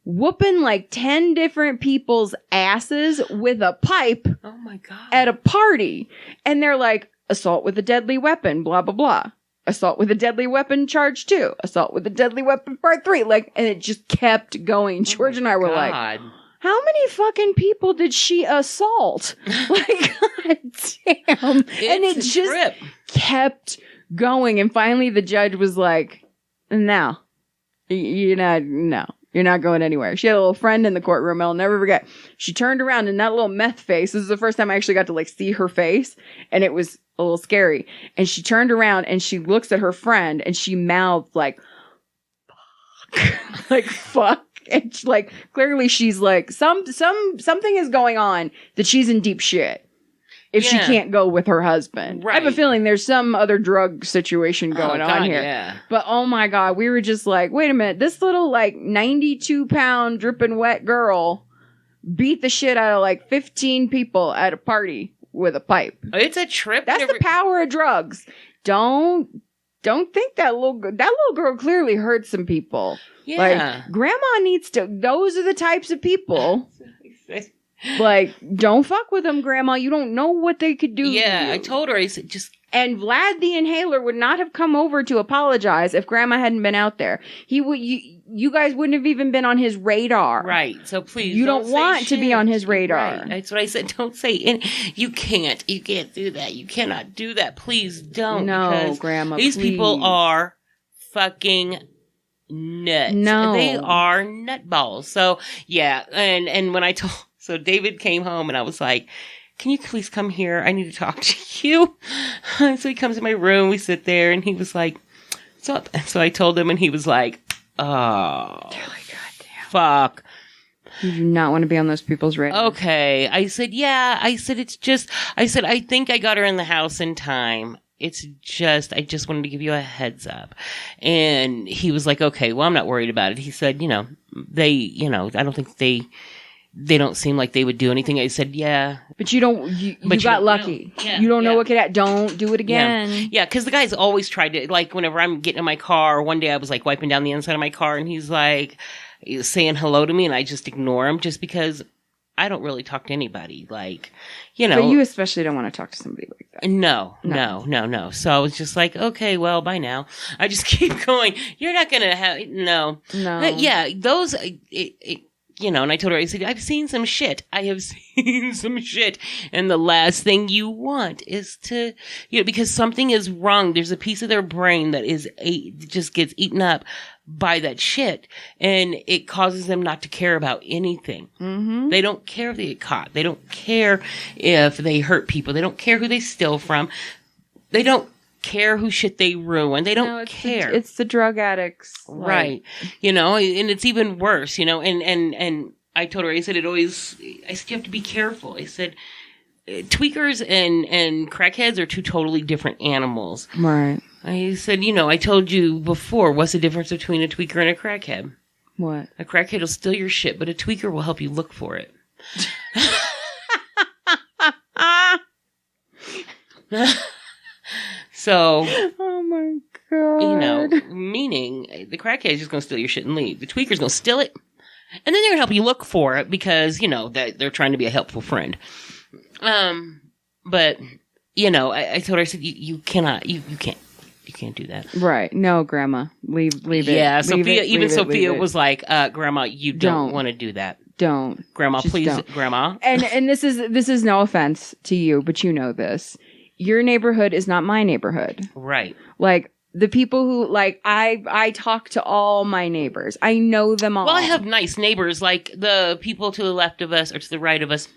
whooping like 10 different people's asses with a pipe. Oh my God. At a party. And they're like, assault with a deadly weapon, blah, blah, blah. Assault with a deadly weapon, charge 2. Assault with a deadly weapon, part 3. Like, and it just kept going. George and I were like, how many fucking people did she assault? Like, God damn. And it just kept going. And finally the judge was like, now, You're not going anywhere. She had a little friend in the courtroom. I'll never forget. She turned around and that little meth face. This is the first time I actually got to like see her face, and it was a little scary. And she turned around and she looks at her friend and she mouthed like, fuck. Like, fuck. And she, like, clearly she's like, something is going on that she's in deep shit if she can't go with her husband. Right. I have a feeling there's some other drug situation going on here. Yeah. But oh my God, we were just like, wait a minute, this little like 92-pound dripping wet girl beat the shit out of like 15 people at a party with a pipe. It's a trip. That's the power of drugs. Don't think that little girl clearly hurt some people. Yeah. Like, grandma needs to, those are the types of people. Like, don't fuck with them, grandma. You don't know what they could do. Yeah, I told her, I said, just. And Vlad the Inhaler would not have come over to apologize if grandma hadn't been out there. He would, you guys wouldn't have even been on his radar. Right. So please. You don't want to be on his radar. Right. That's what I said. Don't say it. You can't do that. You cannot do that. Please don't. No, grandma. These people are fucking nuts. No. They are nutballs. So, yeah. And when so David came home and I was like, can you please come here? I need to talk to you. So he comes in my room. We sit there and he was like, what's up? So I told him and he was like, oh, goddamn. Fuck. You do not want to be on those people's radar. Okay. I said, yeah. I said, I think I got her in the house in time. I just wanted to give you a heads up. And he was like, okay, well, I'm not worried about it. He said, I don't think they don't seem like they would do anything. I said, yeah. But you got lucky. Yeah, you don't know what could happen. Don't do it again. Yeah, because the guy's always tried to, like, whenever I'm getting in my car, one day I was, like, wiping down the inside of my car, and he's, like, saying hello to me, and I just ignore him just because I don't really talk to anybody. Like, But you especially don't want to talk to somebody like that. No. So I was just like, okay, well, bye now. I just keep going. You're not going to have, no. Yeah, those, and I told her, I said, I've seen some shit. I have seen some shit. And the last thing you want is to, because something is wrong. There's a piece of their brain that just gets eaten up by that shit. And it causes them not to care about anything. Mm-hmm. They don't care if they get caught. They don't care if they hurt people. They don't care who they steal from. They don't care who shit they ruin. They don't care. It's the drug addicts. Right. And it's even worse, and I told her, I said, you have to be careful. I said, tweakers and crackheads are two totally different animals. Right. I said, I told you before, what's the difference between a tweaker and a crackhead? What? A crackhead will steal your shit, but a tweaker will help you look for it. So, oh my God. Meaning the crackhead is just going to steal your shit and leave. The tweaker's going to steal it, and then they're going to help you look for it because, that they're trying to be a helpful friend. But, I told her, I said, you can't do that. Right. No, Grandma. Leave it. Yeah, Sophia was like, Grandma, you don't want to do that. Don't. Grandma, Just please, don't. Grandma. And this is no offense to you, but you know this. Your neighborhood is not my neighborhood. Right. Like, the people who, like, I talk to all my neighbors. I know them all. Well, I have nice neighbors, like the people to the left of us or to the right of us.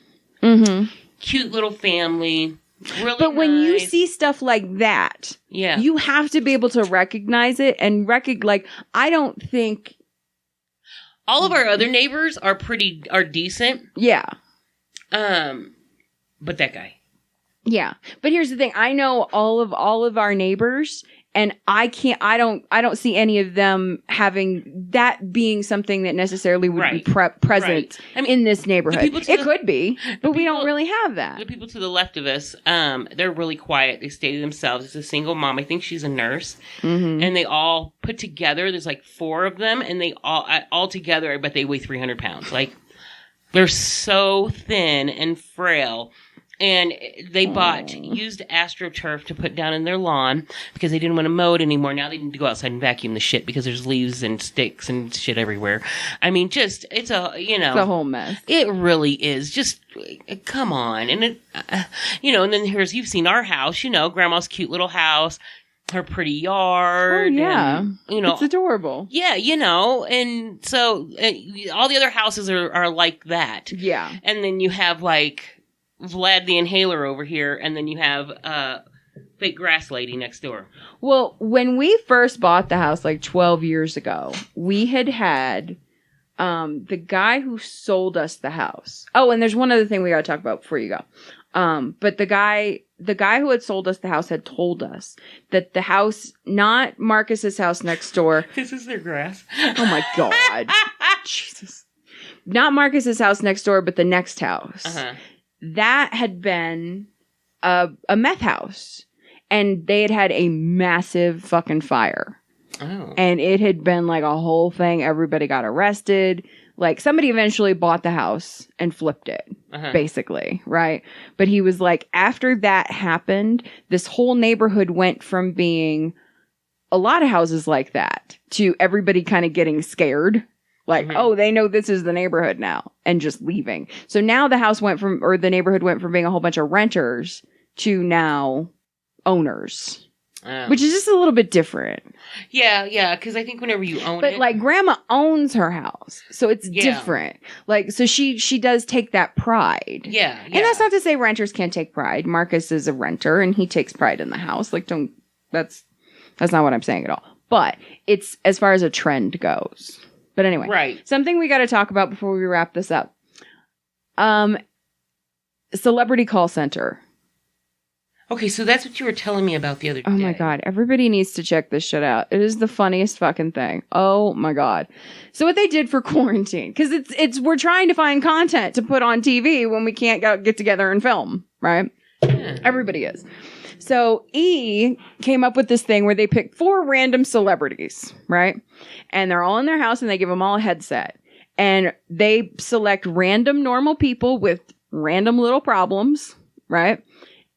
Mm-hmm. Cute little family. Really But when you see stuff like that, you have to be able to recognize it and I don't think all of our other neighbors are decent. Yeah. But that guy. Yeah. But here's the thing. I know all of our neighbors, and I don't see any of them having that being something that necessarily would be present in this neighborhood. It could be, but we don't really have that. The people to the left of us, they're really quiet. They stay to themselves. It's a single mom. I think she's a nurse. Mm-hmm. And they all put together, there's like 4 of them, and they all together, I bet they weigh 300 pounds. Like, they're so thin and frail. And they bought used AstroTurf to put down in their lawn because they didn't want to mow it anymore. Now they need to go outside and vacuum the shit because there's leaves and sticks and shit everywhere. I mean, it's a whole mess. It really is. Just, come on. And and then you've seen our house, Grandma's cute little house. her pretty yard. Oh, yeah. And, It's adorable. Yeah, and so all the other houses are like that. Yeah. And then you have like Vlad the Inhaler over here, and then you have fake grass lady next door. Well, when we first bought the house like 12 years ago, we had the guy who sold us the house. Oh, and there's one other thing we got to talk about before you go. But the guy who had sold us the house had told us that the house, not Marcus's house next door. This is their grass. Oh my God. Jesus. Not Marcus's house next door, but the next house. Uh-huh. That had been a meth house. And they had a massive fucking fire. Oh. And it had been like a whole thing. Everybody got arrested. Like, somebody eventually bought the house and flipped it, basically, right? But he was like, after that happened, this whole neighborhood went from being a lot of houses like that to everybody kind of getting scared. Like, oh, they know this is the neighborhood now, and just leaving. So now the neighborhood went from being a whole bunch of renters to now owners. Which is just a little bit different. Yeah, because I think whenever you own it... But, like, Grandma owns her house, so it's different. Like, so she does take that pride. Yeah. And that's not to say renters can't take pride. Marcus is a renter, and he takes pride in the house. Like, that's not what I'm saying at all. But it's as far as a trend goes. But anyway. Right. Something we got to talk about before we wrap this up. Celebrity call center. Okay, so that's what you were telling me about the other day. Oh my God. Everybody needs to check this shit out. It is the funniest fucking thing. Oh my God. So what they did for quarantine, because we're trying to find content to put on TV when we can't get together and film, right? Yeah. Everybody is. So E came up with this thing where they pick 4 random celebrities, right? And they're all in their house and they give them all a headset. And they select random normal people with random little problems, right?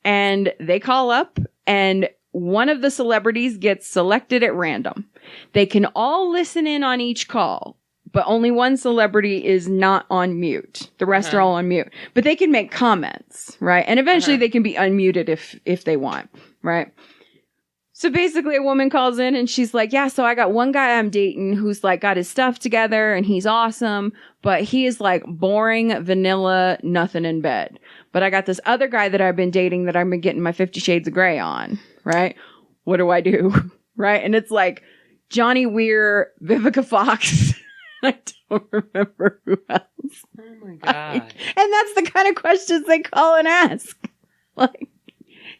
And they call up and one of the celebrities gets selected at random. They can all listen in on each call, but only one celebrity is not on mute. The rest are all on mute, but they can make comments, right? And eventually they can be unmuted if they want, right? So basically a woman calls in and she's like, yeah, so I got one guy I'm dating who's like got his stuff together and he's awesome, but he is like boring, vanilla, nothing in bed. But I got this other guy that I've been dating that I've been getting my 50 Shades of Grey on, right? What do I do? Right? And it's like Johnny Weir, Vivica Fox. I don't remember who else. Oh my God. And that's the kind of questions they call and ask. Like,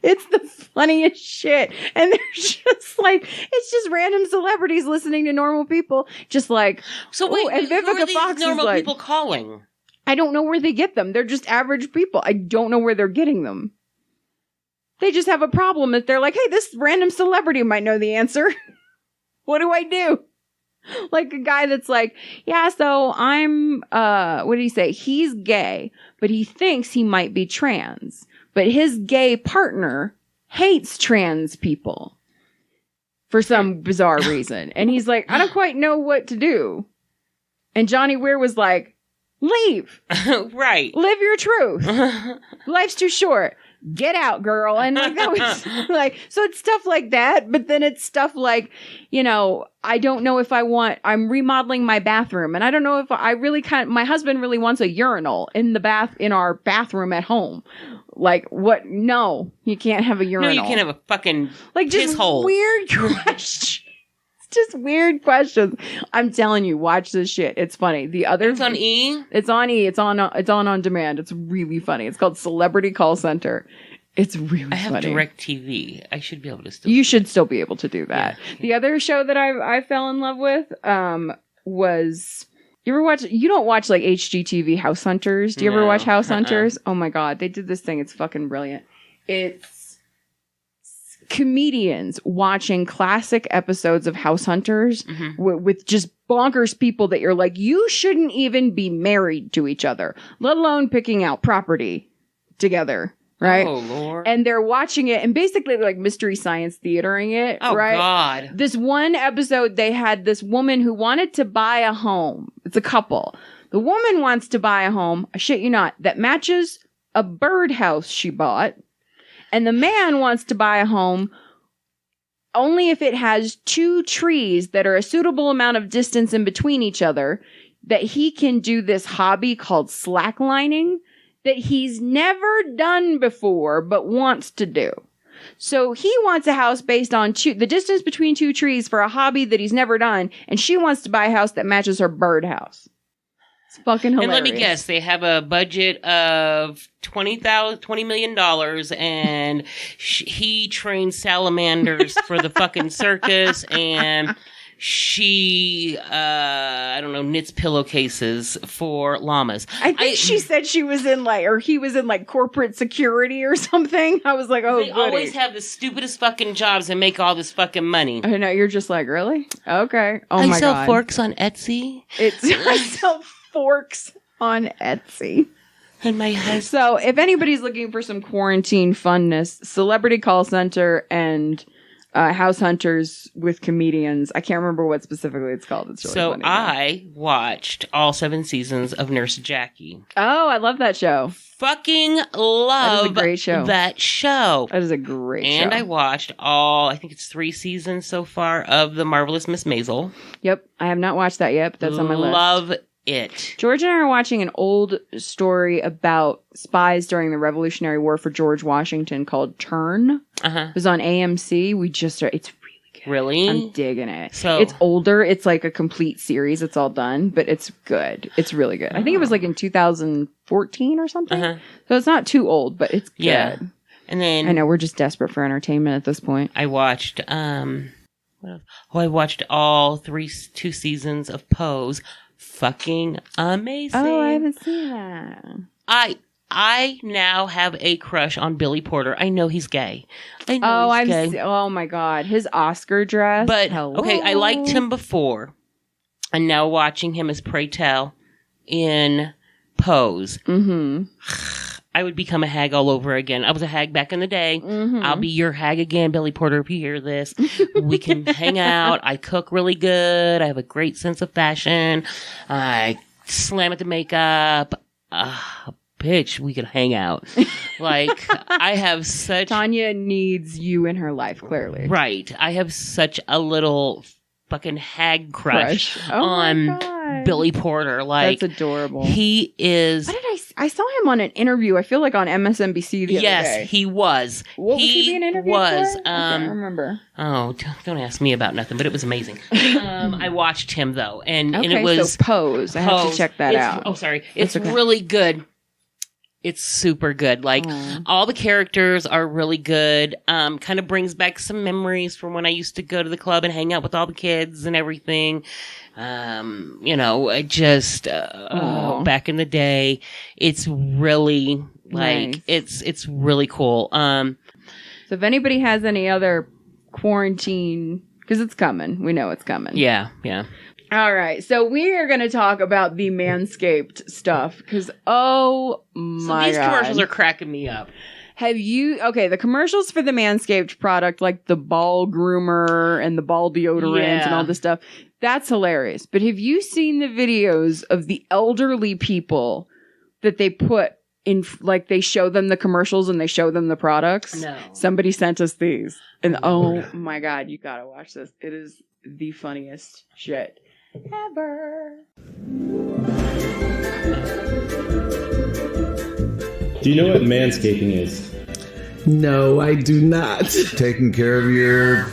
it's the funniest shit. And there's just like, it's just random celebrities listening to normal people. Just like, so wait, and who are Vivica these Fox normal is like, people calling? I don't know where they get them. They're just average people. I don't know where they're getting them. They just have a problem that they're like, hey, this random celebrity might know the answer. What do I do? Like a guy that's like, yeah, so I'm, what did he say? He's gay, but he thinks he might be trans. But his gay partner hates trans people for some bizarre reason. And he's like, I don't quite know what to do. And Johnny Weir was like, leave. Right. Live your truth. Life's too short. Get out, girl. And like that was like, so it's stuff like that, but then it's stuff like, you know, I don't know if I'm remodeling my bathroom and I don't know if I really my husband really wants a urinal in our bathroom at home. Like what? No, you can't have a urinal. No, you can't have a fucking like just piss hole. Weird questions. Just weird questions. I'm telling you, watch this shit. It's funny. The other It's on E? It's on E. It's on demand. It's really funny. It's called Celebrity Call Center. It's really funny. I have DirecTV. I should be able to still. You should still be able to do that. Yeah. The other show that I fell in love with was, you ever watch, you don't watch like HGTV House Hunters. Do you ever watch House Hunters? Oh my God. They did this thing. It's fucking brilliant. It's comedians watching classic episodes of House Hunters with just bonkers people that you're like, you shouldn't even be married to each other, let alone picking out property together, right? Oh, Lord. And they're watching it and basically like mystery science theatering it, oh, right? God. This one episode, they had this woman who wanted to buy a home. It's a couple. The woman wants to buy a home, I shit you not, that matches a birdhouse she bought. And the man wants to buy a home only if it has 2 trees that are a suitable amount of distance in between each other that he can do this hobby called slacklining that he's never done before but wants to do. So he wants a house based on the distance between 2 trees for a hobby that he's never done, and she wants to buy a house that matches her birdhouse. It's fucking hilarious. And let me guess, they have a budget of $20 million, and he trains salamanders for the fucking circus, and she, I don't know, knits pillowcases for llamas. I think she said she was in he was in corporate security or something. I was like, oh, they always have the stupidest fucking jobs and make all this fucking money. I know, you're just like, really? Okay. Oh my God. I sell forks on Etsy. I sell forks on Etsy. And my husband. So if anybody's looking for some quarantine funness, Celebrity Call Center and House Hunters with comedians. I can't remember what specifically it's called. It's really funny. I watched all 7 seasons of Nurse Jackie. Oh, I love that show. Fucking love that is a great show. That show. That is a great show. And I watched I think it's 3 seasons so far of The Marvelous Miss Maisel. Yep. I have not watched that yet, but that's on my list. Love it. George and I are watching an old story about spies during the Revolutionary War for George Washington called Turn. It was on AMC. It's really good. Really? I'm digging it. So it's older. It's like a complete series. It's all done, but it's good. It's really good. I think it was in 2014 or something. So it's not too old, but it's good. Yeah. And then I know we're just desperate for entertainment at this point. I watched I watched all 2 seasons of Pose. Fucking amazing. Oh, I haven't seen that. I now have a crush on Billy Porter. I know he's gay. I know he's gay. Oh my God. His Oscar dress. But, okay, I liked him before. And now watching him as Pray Tell in Pose. Mm-hmm. I would become a hag all over again. I was a hag back in the day. Mm-hmm. I'll be your hag again, Billy Porter, if you hear this. We can hang out. I cook really good. I have a great sense of fashion. I slam at the makeup. Bitch, we could hang out. I have such... Tanya needs you in her life, clearly. Right. I have such a little fucking hag crush on Billy Porter. That's adorable. He is... What did I saw him on an interview, I feel like on MSNBC the other day. Yes, he was. What was he being interviewed for? I can't remember. Oh, don't ask me about nothing, but it was amazing. I watched him, though, and it was... so Pose. I have to check that out. Oh, sorry. It's really good. It's super good. All the characters are really good. Kind of brings back some memories from when I used to go to the club and hang out with all the kids and everything. I just, back in the day, it's really nice. It's really cool. So if anybody has any other quarantine, because it's coming, we know it's coming. Yeah. All right, so we are going to talk about the Manscaped stuff because, oh my God. These commercials are cracking me up. The commercials for the Manscaped product, like the ball groomer and the ball deodorant and all this stuff, that's hilarious. But have you seen the videos of the elderly people that they put in, they show them the commercials and they show them the products? No. Somebody sent us these. And oh my God, you got to watch this. It is the funniest shit ever. Do you know what manscaping is? No, I do not. Taking care of your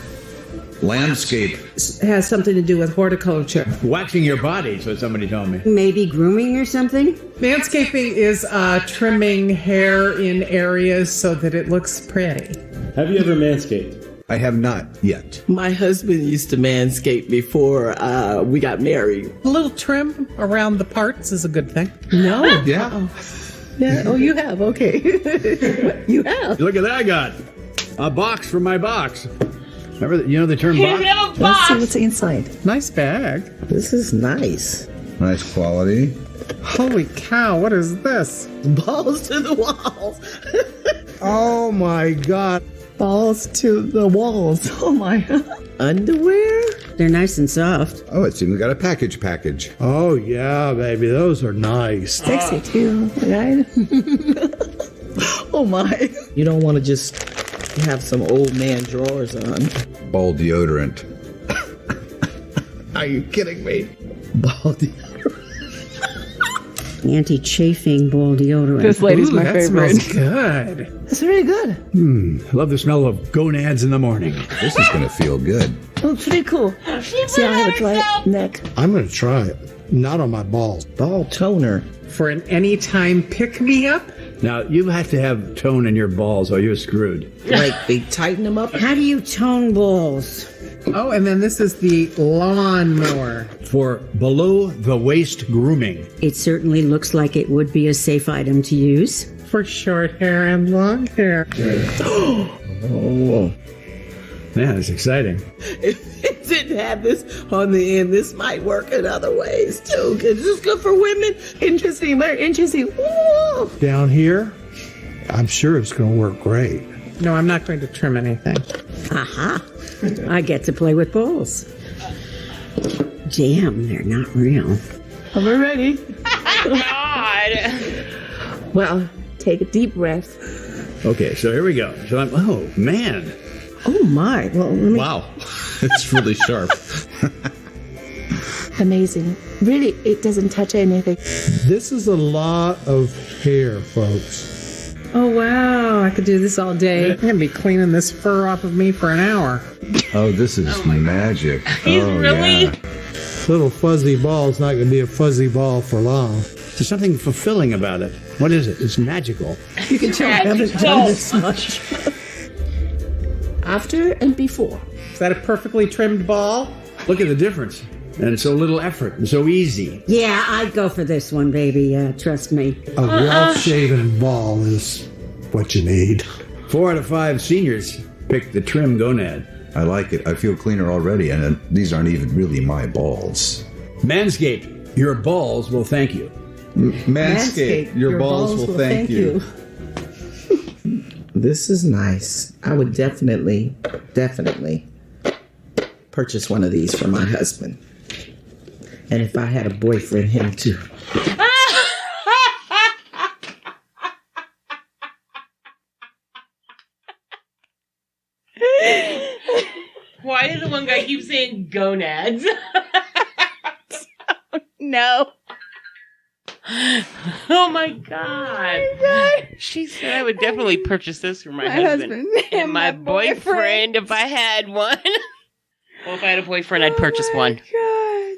landscape. It has something to do with horticulture. Waxing your body, so somebody told me. Maybe grooming or something? Manscaping is trimming hair in areas so that it looks pretty. Have you ever manscaped? I have not yet. My husband used to manscape before we got married. A little trim around the parts is a good thing. No. Yeah. Yeah. Oh, you have. Okay. You have. Look at that I got. A box from my box. Remember the term box? Let's see what's inside. Nice bag. This is nice. Nice quality. Holy cow, what is this? Balls to the walls. Oh my God. Balls to the walls. Oh my. Underwear? They're nice and soft. Oh, it seems we got a package. Oh yeah, baby, those are nice. Sexy too, right? Oh my. You don't want to just have some old man drawers on. ball deodorant. Are you kidding me? Ball deodorant. Anti-chafing ball deodorant. This lady's my that favorite. Smells good. That's very good. Love the smell of gonads in the morning. This is going to feel good. Oh, it's pretty cool. See, I have a dry neck. I'm going to try it. Not on my balls. Ball toner. For an anytime pick-me-up? Now, you have to have tone in your balls or you're screwed. Like they tighten them up. How do you tone balls? Oh, and then this is the lawnmower. For below-the-waist grooming. It certainly looks like it would be a safe item to use. For short hair and long hair. Oh. Yeah, it's exciting. If it didn't have this on the end, this might work in other ways too. Because this is good for women. Interesting, very interesting. Ooh. Down here, I'm sure it's going to work great. No, I'm not going to trim anything. Aha. I get to play with balls. Damn, they're not real. Are we ready? God. Well, take a deep breath. Okay, so here we go. So oh, man. Oh my. Well, let me. Wow. It's really sharp. Amazing. Really, it doesn't touch anything. This is a lot of hair, folks. Oh, wow. I could do this all day. I'm going to be cleaning this fur off of me for an hour. Oh, this is magic. He's really? Yeah. Little fuzzy ball's not going to be a fuzzy ball for long. There's something fulfilling about it. What is it? It's magical. You can tell I haven't done this much. After and before. Is that a perfectly trimmed ball? Look at the difference. And so little effort and so easy. Yeah, I'd go for this one, baby. Trust me. A well-shaven ball is what you need. 4 out of 5 seniors picked the trim gonad. I like it. I feel cleaner already, and these aren't even really my balls. Manscaped, your balls will thank you. Manscaped, your balls will thank you. This is nice. I would definitely purchase one of these for my husband. And if I had a boyfriend, him too. Why did the one guy keep saying gonads? No. Oh my god. She said I would definitely purchase this for my husband and my boyfriend if I had one. Well, if I had a boyfriend, I'd purchase one. God.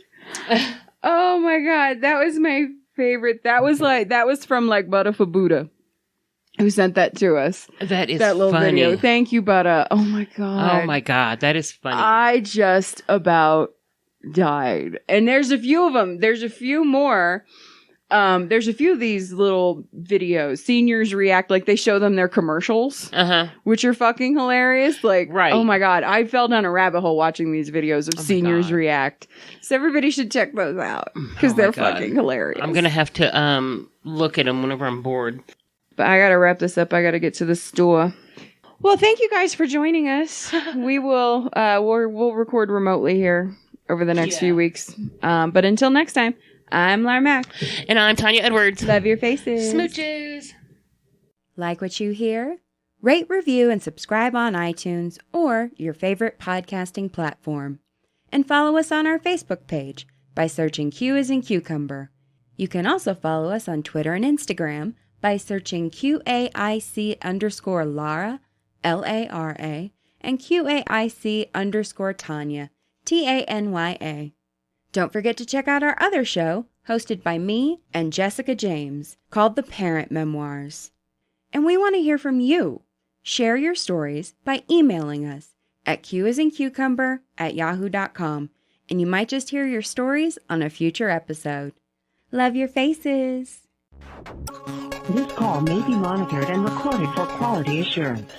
Oh my god, that was my favorite. That was from like Buddha for Buddha, who sent that to us. That is that little funny. video. Thank you, Buddha. Oh my god. Oh my god, that is funny. I just about died. And there's a few of them. There's a few more. There's a few of these little videos. Seniors react, like they show them their commercials, which are fucking hilarious. Like, right. Oh my god, I fell down a rabbit hole watching these videos of seniors react. So everybody should check those out because they're fucking hilarious. I'm gonna have to look at them whenever I'm bored. But I gotta wrap this up. I gotta get to the store. Well, thank you guys for joining us. We will we'll record remotely here over the next few weeks. But until next time. I'm Lara Mack. And I'm Tanya Edwards. Love your faces. Smooches. Like what you hear? Rate, review, and subscribe on iTunes or your favorite podcasting platform. And follow us on our Facebook page by searching Q as in Cucumber. You can also follow us on Twitter and Instagram by searching QAIC_Lara, LARA, and QAIC_Tanya, TANYA. Don't forget to check out our other show, hosted by me and Jessica James, called The Parent Memoirs. And we want to hear from you. Share your stories by emailing us at qasincucumber@yahoo.com, and you might just hear your stories on a future episode. Love your faces. This call may be monitored and recorded for quality assurance.